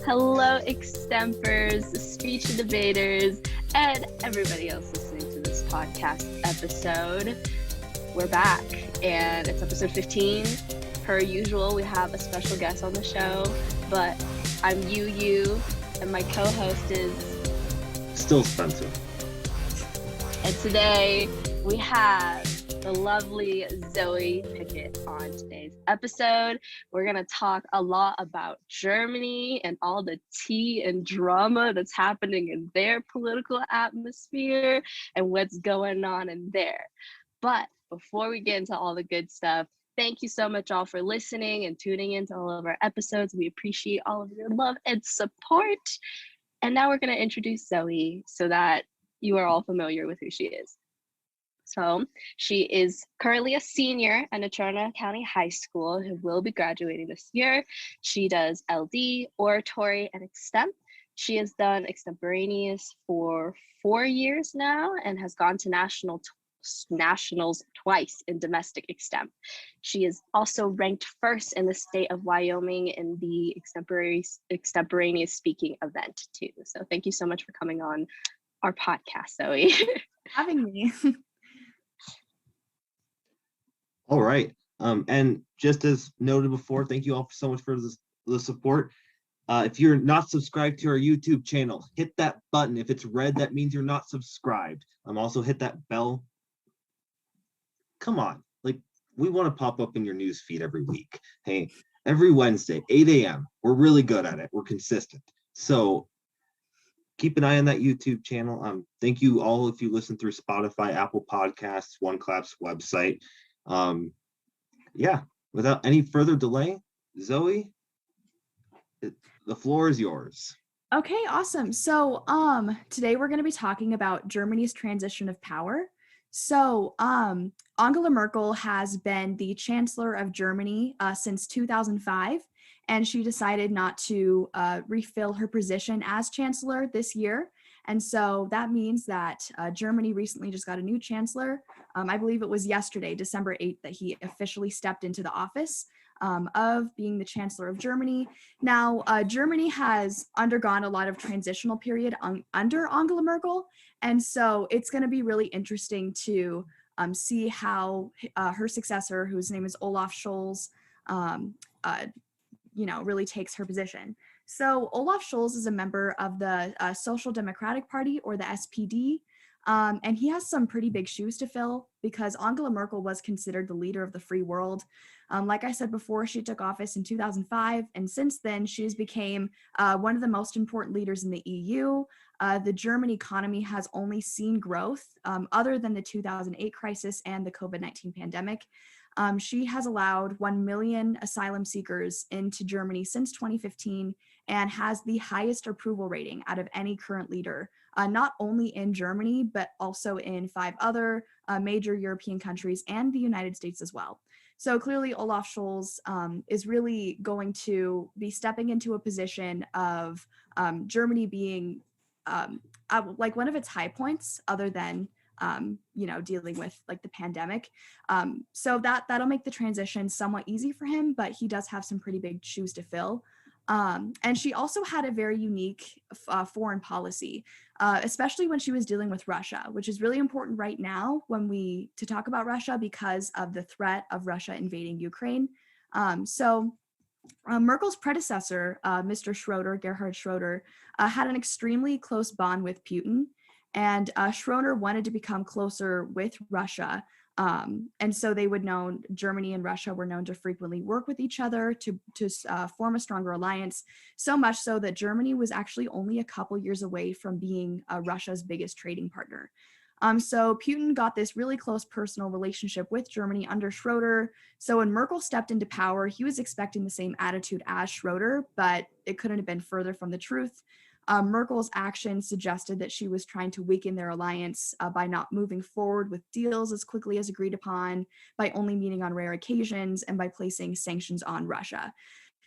Hello, Extempers, speech debaters, and everybody else listening to this podcast episode. We're back, and it's episode 15. Per usual, we have a special guest on the show, but I'm YuYu, and my co-host is... Still Spencer. And today, we have the lovely Zoey Pickett on today's episode. We're going to talk a lot about Germany and all the tea and drama that's happening in their political atmosphere and what's going on in there. But before we get into all the good stuff, thank you so much all for listening and tuning into all of our episodes. We appreciate all of your love and support. And now we're going to introduce Zoey so that you are all familiar with who she is. So she is currently a senior at Natrona County High School who will be graduating this year. She does LD, oratory, and Extemp. She has done extemporaneous for 4 years now and has gone to nationals twice in domestic Extemp. She is also ranked first in the state of Wyoming in the extemporaneous speaking event too. So thank you so much for coming on our podcast, Zoey. Having me. All right. And just as noted before, thank you all so much for the support. If you're not subscribed to our YouTube channel, hit that button. If it's red, that means you're not subscribed. Also hit that bell. Come on, like we want to pop up in your news feed every week. Hey, every Wednesday, 8 a.m. We're really good at it. We're consistent. So keep an eye on that YouTube channel. Thank you all if you listen through Spotify, Apple Podcasts, OneClap's website. Yeah, without any further delay, Zoey, the floor is yours. Okay, awesome. So today we're going to be talking about Germany's transition of power. So Angela Merkel has been the Chancellor of Germany since 2005, and she decided not to refill her position as Chancellor this year. And so that means that Germany recently just got a new chancellor. I believe it was yesterday, December 8th, that he officially stepped into the office of being the Chancellor of Germany. Now, Germany has undergone a lot of transitional period under Angela Merkel. And so it's going to be really interesting to see how her successor, whose name is Olaf Scholz, really takes her position. So Olaf Scholz is a member of the Social Democratic Party, or the SPD, and he has some pretty big shoes to fill because Angela Merkel was considered the leader of the free world. Like I said before, she took office in 2005, and since then she's became one of the most important leaders in the EU. The German economy has only seen growth other than the 2008 crisis and the COVID-19 pandemic. She has allowed 1 million asylum seekers into Germany since 2015 and has the highest approval rating out of any current leader, not only in Germany, but also in 5 other major European countries and the United States as well. So clearly Olaf Scholz is really going to be stepping into a position of Germany being like one of its high points other than dealing with like the pandemic. So that'll make the transition somewhat easy for him, but he does have some pretty big shoes to fill. And she also had a very unique foreign policy, especially when she was dealing with Russia, which is really important right now to talk about Russia because of the threat of Russia invading Ukraine. Merkel's predecessor, Mr. Schroeder, Gerhard Schroeder, had an extremely close bond with Putin. And Schroeder wanted to become closer with Russia. And so Germany and Russia were known to frequently work with each other to form a stronger alliance, so much so that Germany was actually only a couple years away from being Russia's biggest trading partner. So Putin got this really close personal relationship with Germany under Schroeder. So when Merkel stepped into power, he was expecting the same attitude as Schroeder, but it couldn't have been further from the truth. Merkel's actions suggested that she was trying to weaken their alliance by not moving forward with deals as quickly as agreed upon, by only meeting on rare occasions, and by placing sanctions on Russia.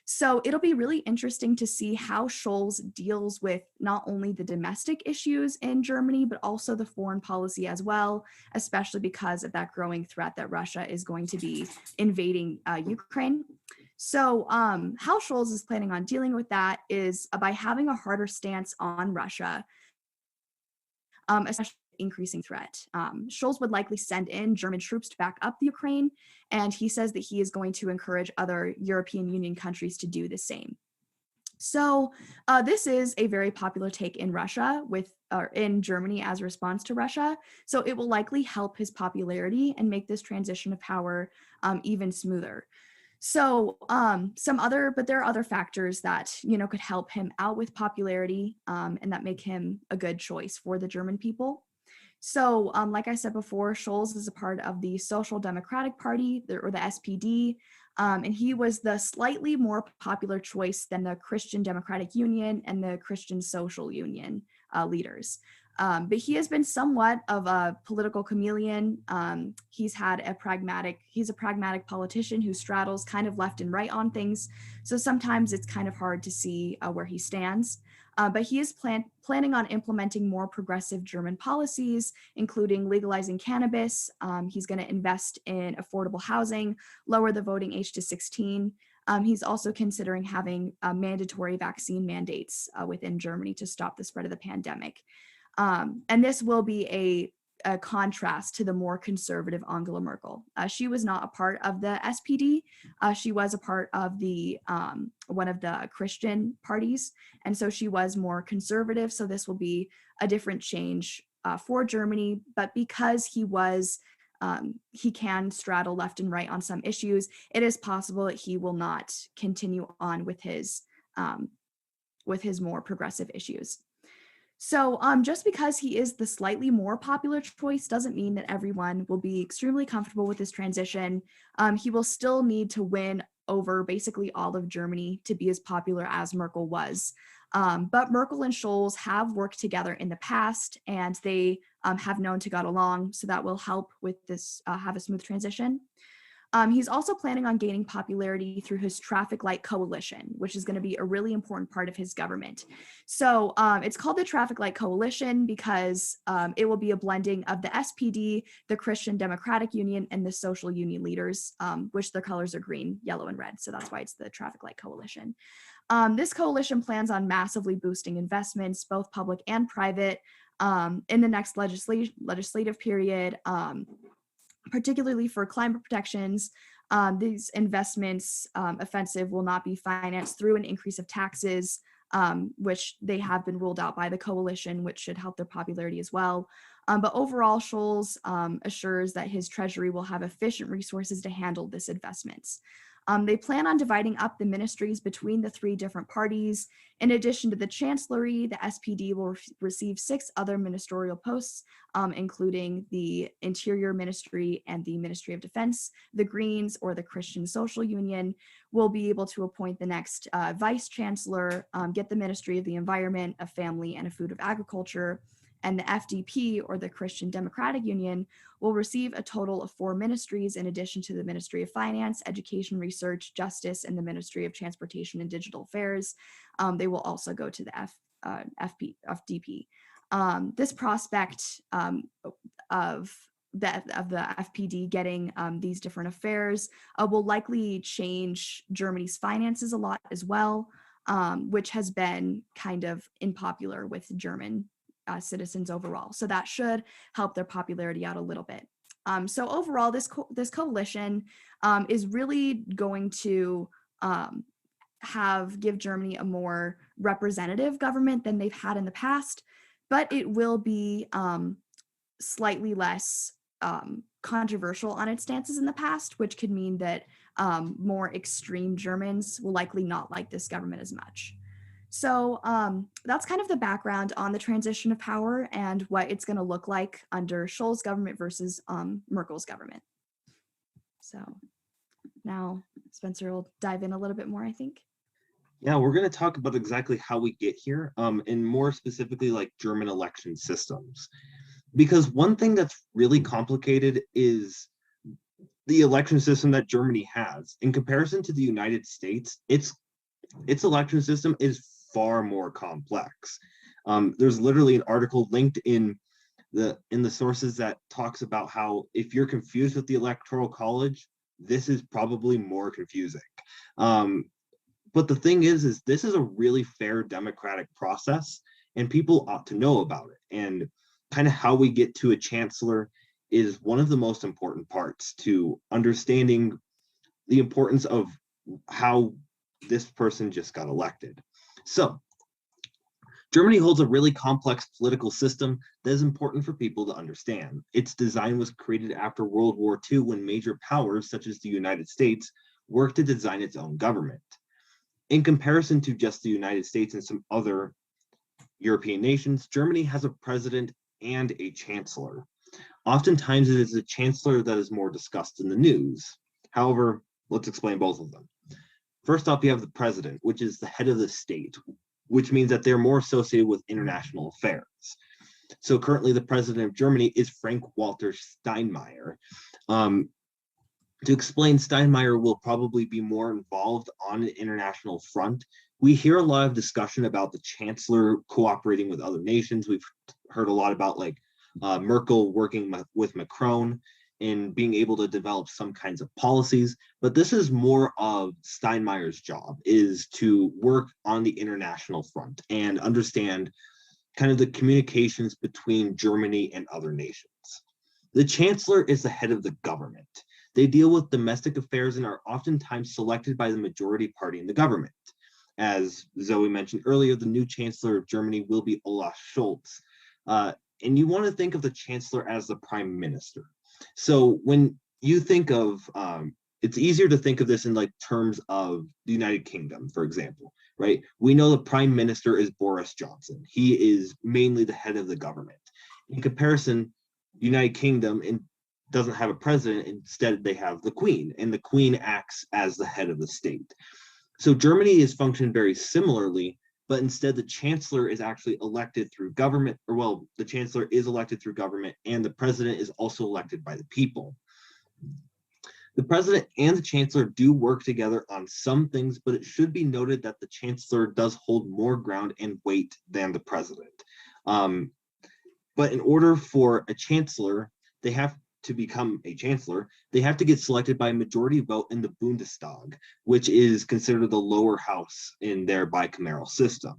So it'll be really interesting to see how Scholz deals with not only the domestic issues in Germany, but also the foreign policy as well, especially because of that growing threat that Russia is going to be invading Ukraine. So how Scholz is planning on dealing with that is by having a harder stance on Russia, especially increasing threat. Scholz would likely send in German troops to back up the Ukraine, and he says that he is going to encourage other European Union countries to do the same. So this is a very popular take in Russia in Germany as a response to Russia. So it will likely help his popularity and make this transition of power even smoother. So but there are other factors that, could help him out with popularity and that make him a good choice for the German people. So like I said before, Scholz is a part of the Social Democratic Party, or the SPD, and he was the slightly more popular choice than the Christian Democratic Union and the Christian Social Union leaders. But he has been somewhat of a political chameleon. He's a pragmatic politician who straddles kind of left and right on things. So sometimes it's kind of hard to see where he stands. But he is planning on implementing more progressive German policies, including legalizing cannabis. He's going to invest in affordable housing, lower the voting age to 16. He's also considering having mandatory vaccine mandates within Germany to stop the spread of the pandemic. And this will be a contrast to the more conservative Angela Merkel. She was not a part of the SPD. She was a part of the one of the Christian parties, and so she was more conservative. So this will be a different change for Germany. But because he can straddle left and right on some issues, it is possible that he will not continue on with his more progressive issues. So just because he is the slightly more popular choice doesn't mean that everyone will be extremely comfortable with this transition. He will still need to win over basically all of Germany to be as popular as Merkel was. But Merkel and Scholz have worked together in the past, and they have known to get along, so that will help with this, have a smooth transition. He's also planning on gaining popularity through his traffic light coalition, which is going to be a really important part of his government. So it's called the Traffic Light Coalition because it will be a blending of the SPD, the Christian Democratic Union, and the Social Union leaders, which their colors are green, yellow, and red. So that's why it's the Traffic Light Coalition. This coalition plans on massively boosting investments, both public and private, in the next legislative period, particularly for climate protections. These investments offensive will not be financed through an increase of taxes, which they have been ruled out by the coalition, which should help their popularity as well. But overall, Scholz assures that his treasury will have efficient resources to handle this investments. They plan on dividing up the ministries between the three different parties. In addition to the chancellery, the SPD will receive 6 other ministerial posts, including the Interior Ministry and the Ministry of Defense. The Greens, or the Christian Social Union, will be able to appoint the next vice chancellor, get the Ministry of the Environment, of Family, and of Food of Agriculture. And the FDP, or the Christian Democratic Union, will receive a total of 4 ministries in addition to the Ministry of Finance, Education, Research, Justice, and the Ministry of Transportation and Digital Affairs. They will also go to the FDP. This prospect of the FPD getting these different affairs will likely change Germany's finances a lot as well, which has been kind of unpopular with German citizens overall. So that should help their popularity out a little bit. So overall, this coalition is really going to give Germany a more representative government than they've had in the past, but it will be slightly less controversial on its stances in the past, which could mean that more extreme Germans will likely not like this government as much. So that's kind of the background on the transition of power and what it's going to look like under Scholz's government versus Merkel's government. So now Spencer will dive in a little bit more, I think. Yeah, we're going to talk about exactly how we get here, and more specifically like German election systems. Because one thing that's really complicated is the election system that Germany has. In comparison to the United States, its election system is far more complex. There's literally an article linked in the sources that talks about how if you're confused with the Electoral College, this is probably more confusing. But the thing is this is a really fair democratic process, and people ought to know about it. And kind of how we get to a chancellor is one of the most important parts to understanding the importance of how this person just got elected. So Germany holds a really complex political system that is important for people to understand. Its design was created after World War II, when major powers such as the United States worked to design its own government. In comparison to just the United States and some other European nations, Germany has a president and a chancellor. Oftentimes it is the chancellor that is more discussed in the news. However, let's explain both of them. First off, you have the president, which is the head of the state, which means that they're more associated with international affairs. So currently the president of Germany is Frank-Walter Steinmeier. To explain, Steinmeier will probably be more involved on an international front. We hear a lot of discussion about the chancellor cooperating with other nations. We've heard a lot about Merkel working with Macron and being able to develop some kinds of policies. But this is more of Steinmeier's job, is to work on the international front and understand kind of the communications between Germany and other nations. The chancellor is the head of the government. They deal with domestic affairs and are oftentimes selected by the majority party in the government. As Zoe mentioned earlier, the new Chancellor of Germany will be Olaf Scholz. And you want to think of the Chancellor as the Prime Minister. So when you think of, it's easier to think of this in terms of the United Kingdom, for example, right? We know the Prime Minister is Boris Johnson. He is mainly the head of the government. In comparison, United Kingdom doesn't have a president. Instead, they have the Queen, and the Queen acts as the head of the state. So Germany is functioned very similarly, but instead the chancellor is actually elected through government, the chancellor is elected through government, and the president is also elected by the people. The president and the chancellor do work together on some things, but it should be noted that the chancellor does hold more ground and weight than the president. But in order for a chancellor, they have to become a chancellor, they have to get selected by a majority vote in the Bundestag, which is considered the lower house in their bicameral system.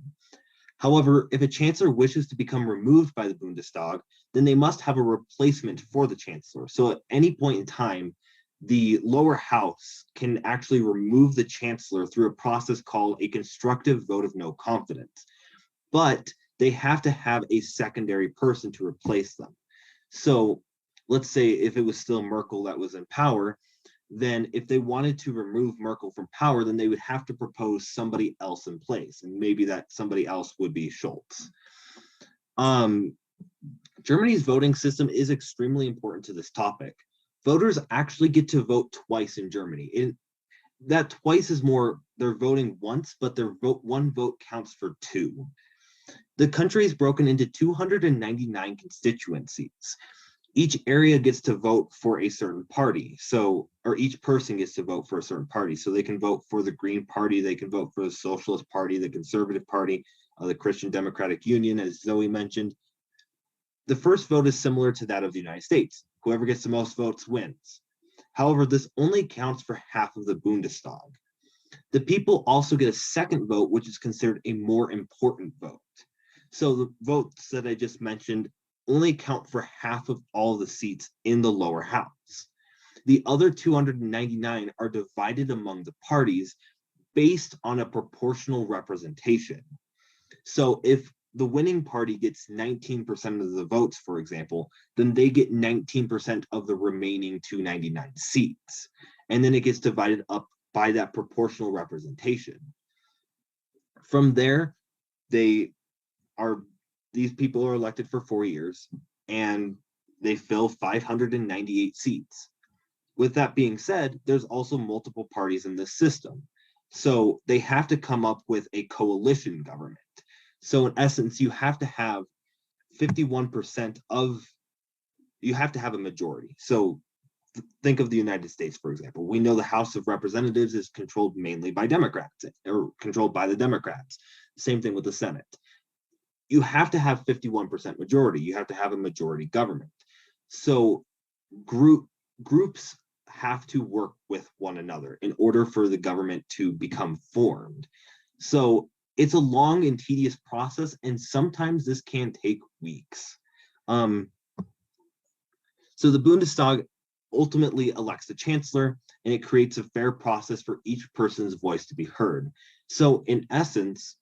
However, if a chancellor wishes to become removed by the Bundestag, then they must have a replacement for the chancellor. So at any point in time, the lower house can actually remove the chancellor through a process called a constructive vote of no confidence. But they have to have a secondary person to replace them. So let's say if it was still Merkel that was in power, then if they wanted to remove Merkel from power, then they would have to propose somebody else in place. And maybe that somebody else would be Scholz. Germany's voting system is extremely important to this topic. Voters actually get to vote twice in Germany. That twice is more, they're voting once, but their one vote counts for two. The country is broken into 299 constituencies. Each area gets to vote for a certain party. Or each person gets to vote for a certain party. So they can vote for the Green Party, they can vote for the Socialist Party, the Conservative Party, the Christian Democratic Union, as Zoe mentioned. The first vote is similar to that of the United States. Whoever gets the most votes wins. However, this only counts for half of the Bundestag. The people also get a second vote, which is considered a more important vote. So the votes that I just mentioned only count for half of all the seats in the lower house. The other 299 are divided among the parties based on a proportional representation. So if the winning party gets 19% of the votes, for example, then they get 19% of the remaining 299 seats. And then it gets divided up by that proportional representation. From there, these people are elected for 4 years, and they fill 598 seats. With that being said, there's also multiple parties in this system. So they have to come up with a coalition government. So in essence, you have to have 51% you have to have a majority. So think of the United States, for example. We know the House of Representatives is controlled mainly by Democrats, or controlled by the Democrats. Same thing with the Senate. You have to have 51% majority. You have to have a majority government. So groups have to work with one another in order for the government to become formed. So it's a long and tedious process, and sometimes this can take weeks. So the Bundestag ultimately elects the chancellor, and it creates a fair process for each person's voice to be heard. So in essence,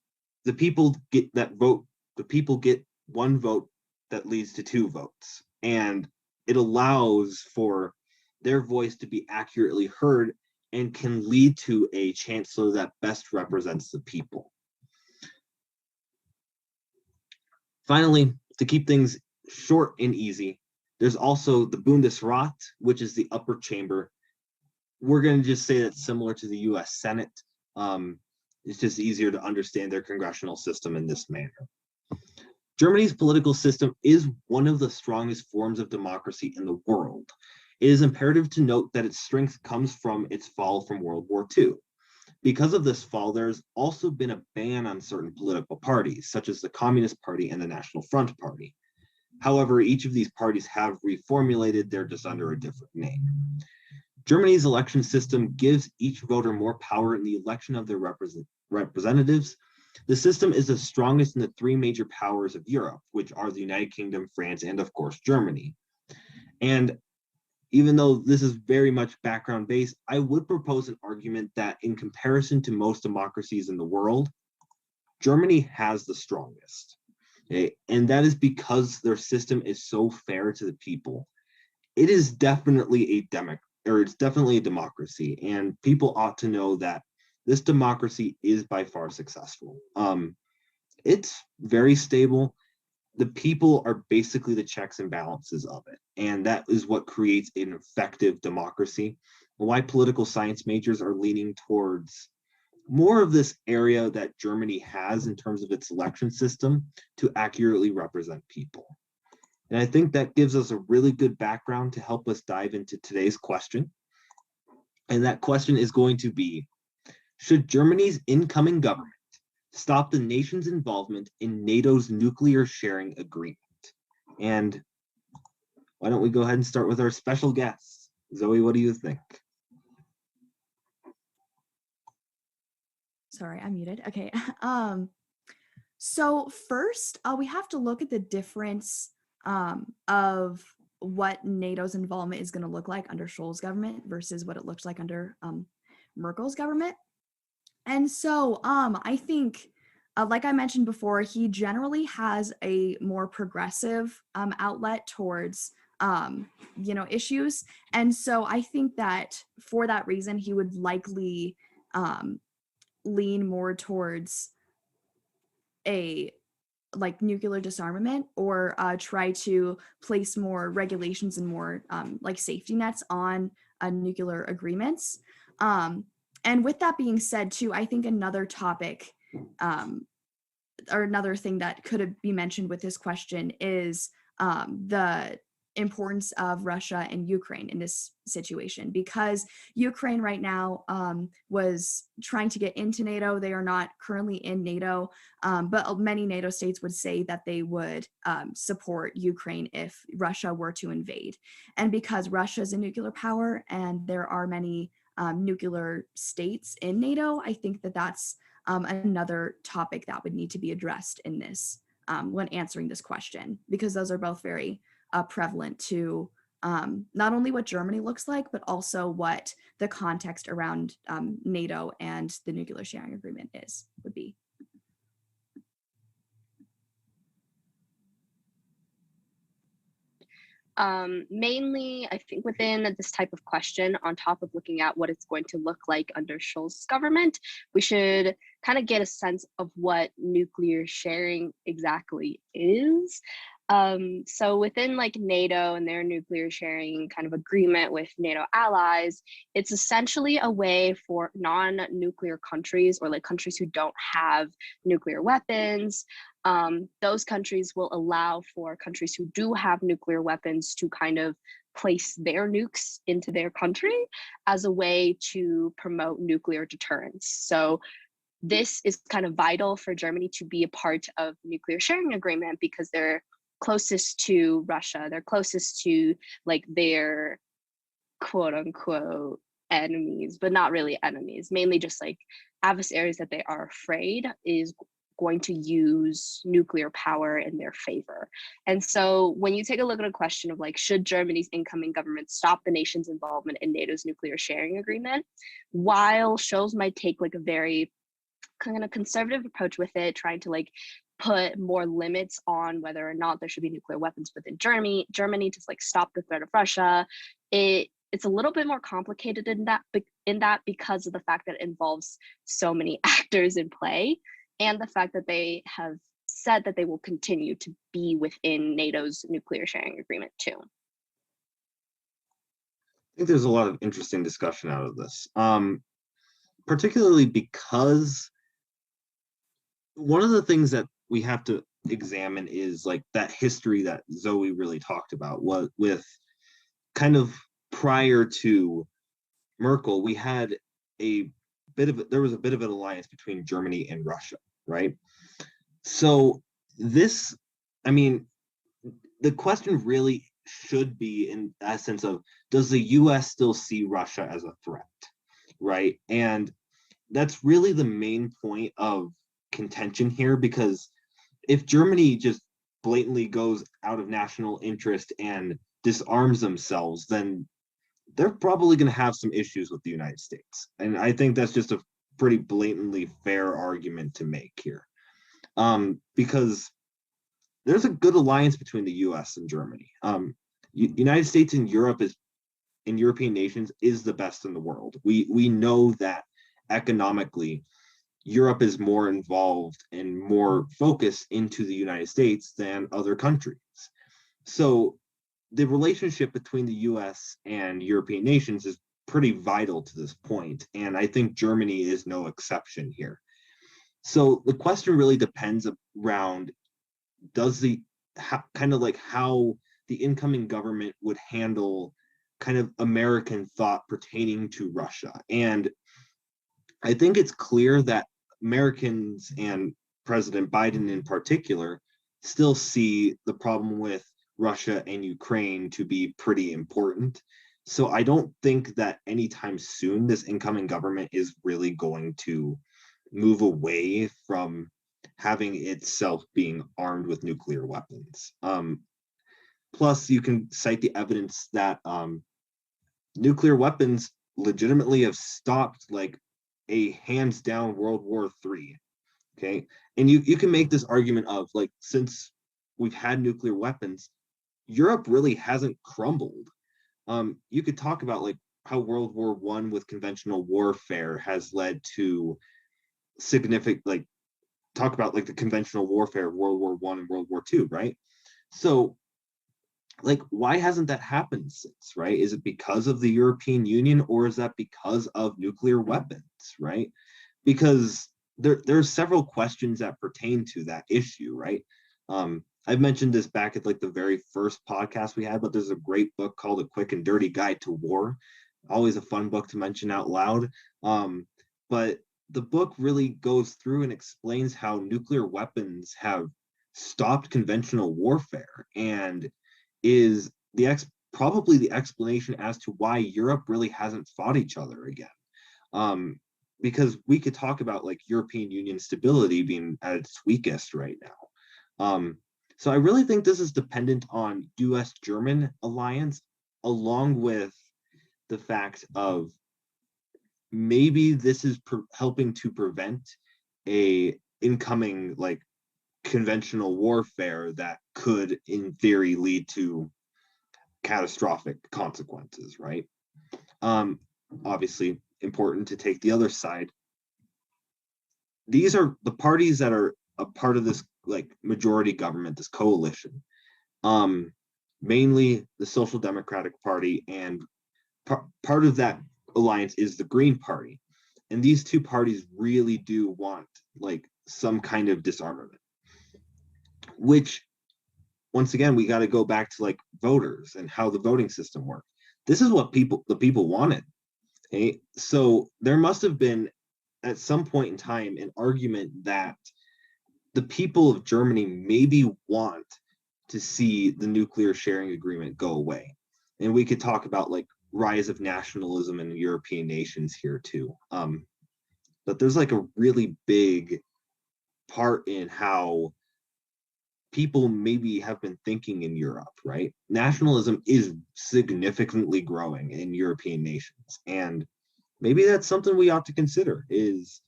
the people get that vote, the people get one vote that leads to two votes, and it allows for their voice to be accurately heard and can lead to a chancellor that best represents the people. Finally, to keep things short and easy, there's also the Bundesrat, which is the upper chamber. We're going to just say that's similar to the US Senate. It's just easier to understand their congressional system in this manner. Germany's political system is one of the strongest forms of democracy in the world. It is imperative to note that its strength comes from its fall from World War II. Because of this fall, there's also been a ban on certain political parties, such as the Communist Party and the National Front Party. However, each of these parties have reformulated, they're just under a different name. Germany's election system gives each voter more power in the election of their representatives. The system is the strongest in the three major powers of Europe, which are the United Kingdom, France, and of course, Germany. And even though this is very much background based, I would propose an argument that in comparison to most democracies in the world, Germany has the strongest. Okay? And that is because their system is so fair to the people. It is definitely it's definitely a democracy, and people ought to know that this democracy is by far successful. It's very stable. The people are basically the checks and balances of it, and that is what creates an effective democracy. Why political science majors are leaning towards more of this area that Germany has in terms of its election system to accurately represent people. And I think that gives us a really good background to help us dive into today's question. And that question is going to be, should Germany's incoming government stop the nation's involvement in NATO's nuclear sharing agreement? And why don't we go ahead and start with our special guests? Zoe, what do you think? Sorry, I'm muted. Okay. So first, we have to look at the difference of what NATO's involvement is going to look like under Scholz government versus what it looks like under Merkel's government. And so I think, like I mentioned before, he generally has a more progressive outlet towards issues. And so I think that for that reason, he would likely lean more towards a nuclear disarmament, or try to place more regulations and more safety nets on nuclear agreements. And with that being said too, I think another topic or another thing that could be mentioned with this question is the importance of Russia and Ukraine in this situation, because Ukraine right now was trying to get into NATO. They are not currently in NATO, but many NATO states would say that they would support Ukraine if Russia were to invade. And because Russia is a nuclear power and there are many nuclear states in NATO, I think that that's another topic that would need to be addressed in this when answering this question, because those are both very prevalent to not only what Germany looks like, but also what the context around NATO and the nuclear sharing agreement would be. Mainly, I think within this type of question, on top of looking at what it's going to look like under Scholz's government, we should kind of get a sense of what nuclear sharing exactly is. So within NATO and their nuclear sharing kind of agreement with NATO allies, it's essentially a way for non-nuclear countries, or countries who don't have nuclear weapons, those countries will allow for countries who do have nuclear weapons to kind of place their nukes into their country as a way to promote nuclear deterrence. So this is kind of vital for Germany to be a part of the nuclear sharing agreement, because they're closest to Russia, they're closest to their quote unquote enemies, but not really enemies, mainly just like adversaries that they are afraid is going to use nuclear power in their favor. And so when you take a look at a question of like, should Germany's incoming government stop the nation's involvement in NATO's nuclear sharing agreement, while Scholz might take like a very kind of conservative approach with it, trying to like put more limits on whether or not there should be nuclear weapons within Germany to like stop the threat of Russia. It's a little bit more complicated in that because of the fact that it involves so many actors in play, and the fact that they have said that they will continue to be within NATO's nuclear sharing agreement too. I think there's a lot of interesting discussion out of this, particularly because one of the things that we have to examine is like that history that Zoe really talked about, was with kind of prior to Merkel, we had there was a bit of an alliance between Germany and Russia, right? So this, I mean, the question really should be in that sense of, does the US still see Russia as a threat, right? And that's really the main point of contention here, because if Germany just blatantly goes out of national interest and disarms themselves, then they're probably going to have some issues with the United States. And I think that's just a pretty blatantly fair argument to make here, because there's a good alliance between the US and Germany. United States and European nations is the best in the world. We know that economically, Europe is more involved and more focused into the United States than other countries. So the relationship between the US and European nations is pretty vital to this point, and I think Germany is no exception here. So the question really depends around, kind of like how the incoming government would handle kind of American thought pertaining to Russia. And I think it's clear that Americans, and President Biden in particular, still see the problem with Russia and Ukraine to be pretty important. So I don't think that anytime soon this incoming government is really going to move away from having itself being armed with nuclear weapons. Plus, you can cite the evidence that nuclear weapons legitimately have stopped like a hands down World War III. Okay. And you can make this argument of like, since we've had nuclear weapons, Europe really hasn't crumbled. You could talk about like how World War I with conventional warfare has led to significant, like, talk about like the conventional warfare of World War I and World War II, right? So like, why hasn't that happened since, right? Is it because of the European Union, or is that because of nuclear weapons, right? Because there's several questions that pertain to that issue, right? I've mentioned this back at like the very first podcast we had, but there's a great book called A Quick and Dirty Guide to War. Always a fun book to mention out loud. But the book really goes through and explains how nuclear weapons have stopped conventional warfare, and is probably the explanation as to why Europe really hasn't fought each other again. Because we could talk about like European Union stability being at its weakest right now. So I really think this is dependent on US-German alliance, along with the fact of maybe this is helping to prevent a incoming like conventional warfare that could, in theory, lead to catastrophic consequences, right? Obviously, important to take the other side. These are the parties that are a part of this like majority government, this coalition. Mainly the Social Democratic Party, and part of that alliance is the Green Party. And these two parties really do want like some kind of disarmament, which, once again, we got to go back to like voters and how the voting system worked. This is what the people wanted. Okay? So there must have been at some point in time an argument that the people of Germany maybe want to see the nuclear sharing agreement go away. And we could talk about like rise of nationalism in European nations here too. But there's like a really big part in how people maybe have been thinking in Europe, right? Nationalism is significantly growing in European nations. And maybe that's something we ought to consider, is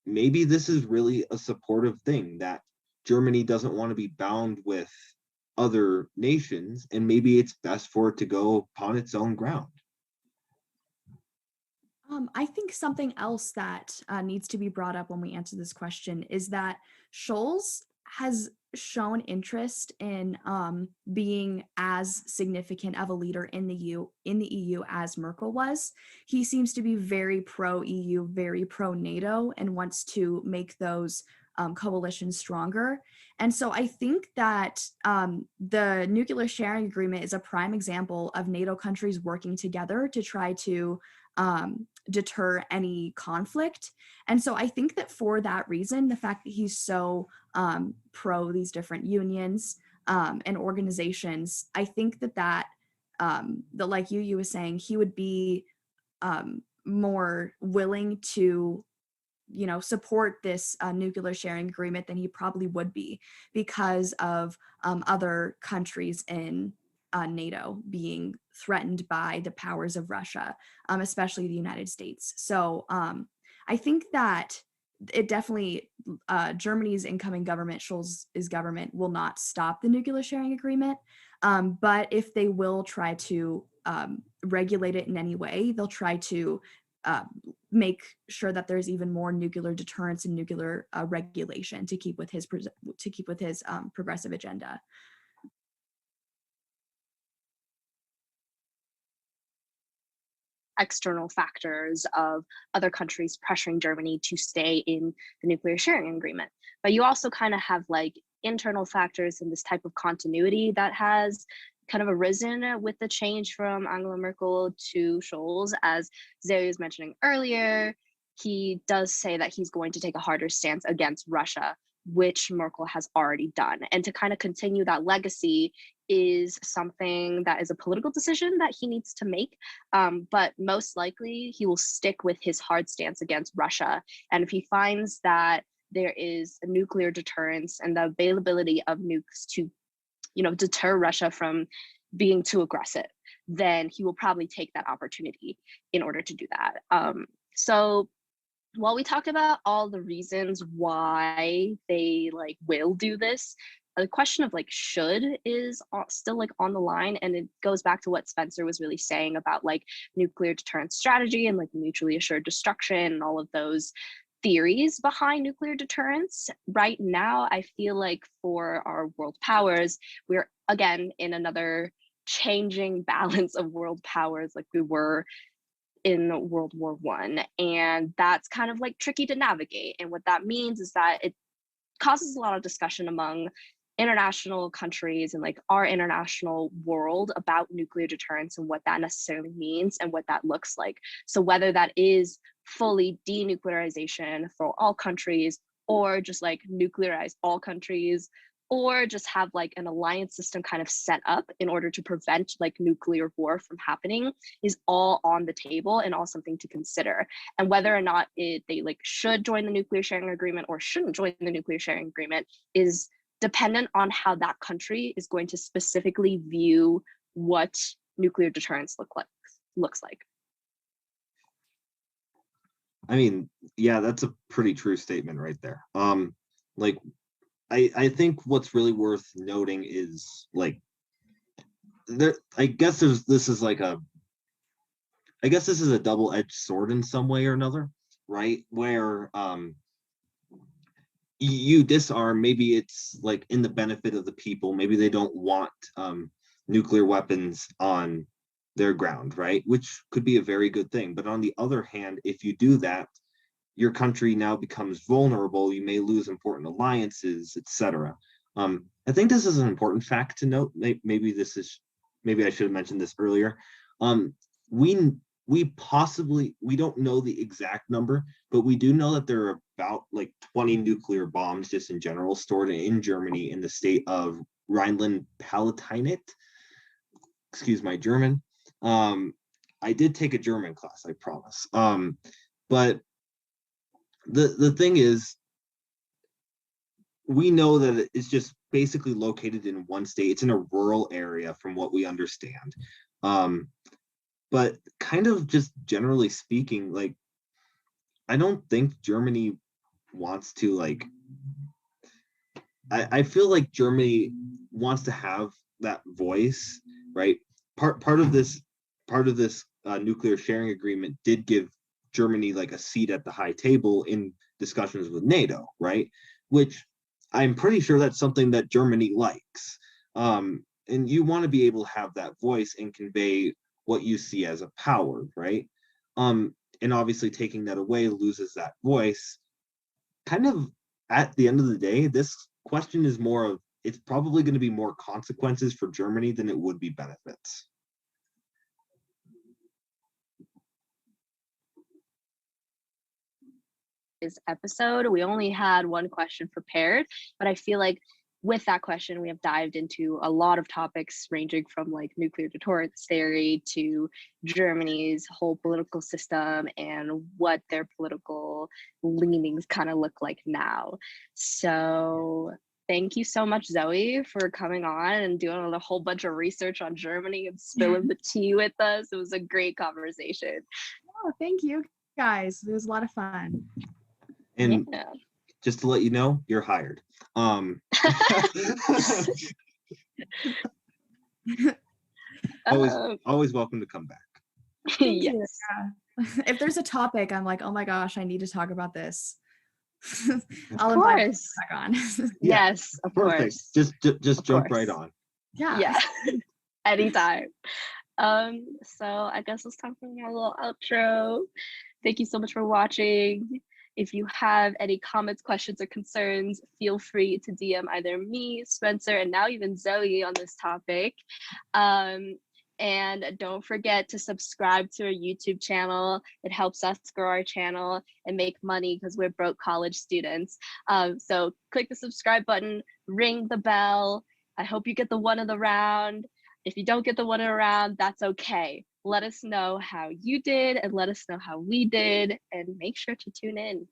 maybe this is really a supportive thing, that Germany doesn't want to be bound with other nations, and maybe it's best for it to go upon its own ground. I think something else that needs to be brought up when we answer this question is that Scholz has shown interest in being as significant of a leader in the EU as Merkel was. He seems to be very pro EU, very pro NATO, and wants to make those coalitions stronger. And so I think that the nuclear sharing agreement is a prime example of NATO countries working together to try to deter any conflict. And so I think that for that reason, the fact that he's so pro these different unions and organizations, I think that like YuYu was saying, he would be more willing to support this nuclear sharing agreement than he probably would be, because of other countries in NATO being threatened by the powers of Russia, especially the United States. So I think that it definitely, Germany's incoming government, Scholz's government, will not stop the nuclear sharing agreement. But if they will try to regulate it in any way, they'll try to make sure that there's even more nuclear deterrence and nuclear regulation to keep with his progressive agenda. External factors of other countries pressuring Germany to stay in the nuclear sharing agreement. But you also kind of have like internal factors in this type of continuity that has kind of arisen with the change from Angela Merkel to Scholz. As Zoey was mentioning earlier, he does say that he's going to take a harder stance against Russia, which Merkel has already done. And to kind of continue that legacy is something that is a political decision that he needs to make. But most likely he will stick with his hard stance against Russia. And if he finds that there is a nuclear deterrence and the availability of nukes to, deter Russia from being too aggressive, then he will probably take that opportunity in order to do that. So while we talked about all the reasons why they will do this, the question of should is still on the line, and it goes back to what Spencer was really saying about nuclear deterrence strategy and mutually assured destruction and all of those theories behind nuclear deterrence. Right now, I feel like for our world powers, we're again in another changing balance of world powers like we were in World War I, and that's kind of tricky to navigate. And what that means is that it causes a lot of discussion among international countries and our international world about nuclear deterrence and what that necessarily means and what that looks like. So whether that is fully denuclearization for all countries, or just nuclearize all countries, or just have an alliance system kind of set up in order to prevent nuclear war from happening, is all on the table and all something to consider. And whether or not they should join the nuclear sharing agreement or shouldn't join the nuclear sharing agreement is dependent on how that country is going to specifically view what nuclear deterrence looks like. I mean, yeah, that's a pretty true statement right there. I think what's really worth noting is I guess this is a double-edged sword in some way or another, right? Where you disarm, maybe it's in the benefit of the people, maybe they don't want nuclear weapons on their ground, right? Which could be a very good thing. But on the other hand, if you do that, your country now becomes vulnerable, you may lose important alliances, etc. I think this is an important fact to note. Maybe I should have mentioned this earlier. We don't know the exact number, but we do know that there are about 20 nuclear bombs just in general stored in Germany in the state of Rhineland-Palatinate. Excuse my German. I did take a German class, I promise. But the thing is, we know that it's just basically located in one state. It's in a rural area from what we understand. But kind of just generally speaking, like, I don't think Germany wants to, like, I feel like Germany wants to have that voice, right? Part of this nuclear sharing agreement did give Germany like a seat at the high table in discussions with NATO, right? Which I'm pretty sure that's something that Germany likes. And you want to be able to have that voice and convey what you see as a power, right? And obviously taking that away loses that voice. Kind of at the end of the day, this question is more of, it's probably going to be more consequences for Germany than it would be benefits. This episode, we only had one question prepared, but I feel like with that question, we have dived into a lot of topics ranging from like nuclear deterrence theory to Germany's whole political system and what their political leanings kind of look like now. So thank you so much, Zoey, for coming on and doing a whole bunch of research on Germany and spilling the tea with us. It was a great conversation. Oh, thank you guys. It was a lot of fun. And yeah. Just to let you know, you're hired. Always welcome to come back. Yes. Yeah. If there's a topic, I'm like, oh my gosh, I need to talk about this. I'll Of invite you course. back on. Yeah, yes, of Perfect. course. Just Of jump course. right on. Yeah. Anytime. So I guess it's time for my little outro. Thank you so much for watching. If you have any comments, questions, or concerns, feel free to DM either me, Spencer, and now even Zoey on this topic. And don't forget to subscribe to our YouTube channel. It helps us grow our channel and make money because we're broke college students. So click the subscribe button, ring the bell. I hope you get the one of the round. If you don't get the one in a round, that's okay. Let us know how you did and let us know how we did, and make sure to tune in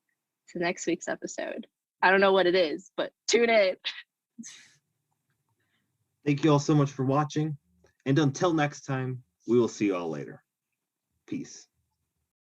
to next week's episode. I don't know what it is, but tune in. Thank you all so much for watching. And until next time, we will see you all later. Peace.